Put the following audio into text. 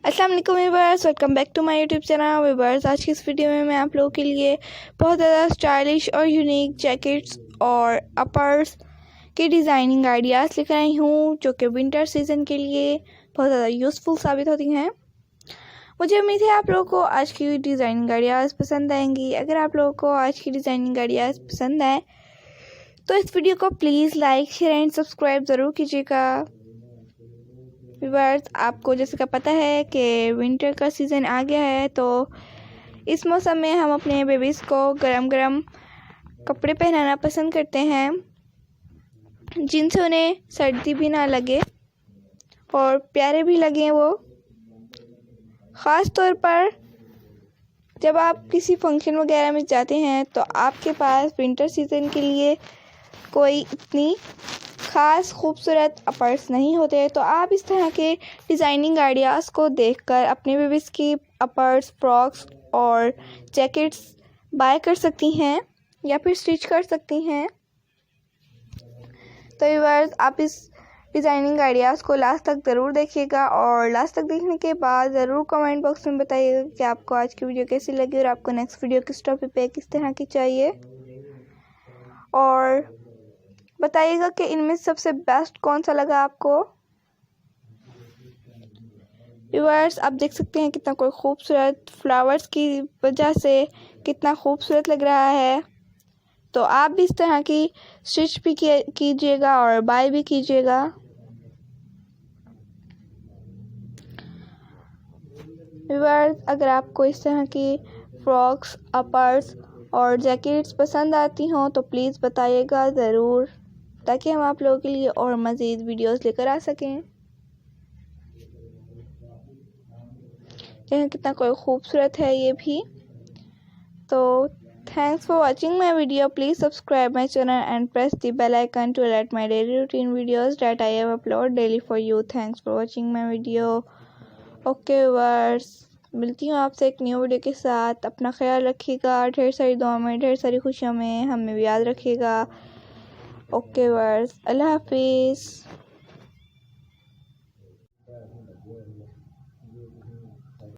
अस्सलाम वालेकुम viewers, welcome back to my YouTube channel viewers. आज की इस वीडियो में मैं आप लोगों के लिए बहुत ज़्यादा स्टाइलिश और यूनिक जैकेट्स और अपर्स की डिज़ाइनिंग आइडियाज़ लेकर आई हूँ, जो कि विंटर सीज़न के लिए बहुत ज़्यादा यूज़फुल साबित होती हैं। मुझे उम्मीद है आप लोगों को आज की डिज़ाइनिंग आइडियाज़ पसंद आएंगी। अगर आप लोगों को आज की डिज़ाइनिंग आइडियाज़ पसंद आए तो इस वीडियो को please like, share and subscribe ज़रूर कीजिएगा। व्यूअर्स, आपको जैसे का पता है कि विंटर का सीज़न आ गया है, तो इस मौसम में हम अपने बेबीज़ को गरम गरम कपड़े पहनाना पसंद करते हैं, जिनसे उन्हें सर्दी भी ना लगे और प्यारे भी लगें। वो ख़ास तौर पर जब आप किसी फंक्शन वगैरह में जाते हैं तो आपके पास विंटर सीज़न के लिए कोई इतनी ख़ास खूबसूरत अपर्स नहीं होते, तो आप इस तरह के डिज़ाइनिंग आइडियाज़ को देखकर अपने बेबीज़ की अपर्स, फ्रॉक्स और जैकेट्स बाय कर सकती हैं या फिर स्टिच कर सकती हैं। तो व्यूअर्स, आप इस डिज़ाइनिंग आइडियाज़ को लास्ट तक ज़रूर देखिएगा और लास्ट तक देखने के बाद ज़रूर कमेंट बॉक्स में बताइएगा कि आपको आज की वीडियो कैसी लगी और आपको नेक्स्ट वीडियो किस टॉपिक पे किस तरह की चाहिए, और बताइएगा कि इनमें सबसे बेस्ट कौन सा लगा आपको। व्यूअर्स, आप देख सकते हैं कितना कोई खूबसूरत फ्लावर्स की वजह से कितना खूबसूरत लग रहा है। तो आप भी इस तरह की स्टिच भी कीजिएगा और बाय भी कीजिएगा। व्यूअर्स, अगर आपको इस तरह की फ्रॉक्स, अपर्स और जैकेट्स पसंद आती हों तो प्लीज़ बताइएगा ज़रूर, ताकि हम आप लोगों के लिए और मज़ीद वीडियोस लेकर आ सकें। कितना कोई खूबसूरत है ये भी। तो thanks for watching my video. Please subscribe my channel and press the bell icon to alert my daily routine videos that I have upload daily for you. Thanks for watching my video. Okay viewers, मिलती हूँ आपसे एक new video के साथ। अपना ख्याल रखिएगा, ढेर सारी दुआ में, ढेर सारी खुशियों में हमें भी याद रखिएगा। ओके व्यूअर्स, अल्लाह हाफिज़।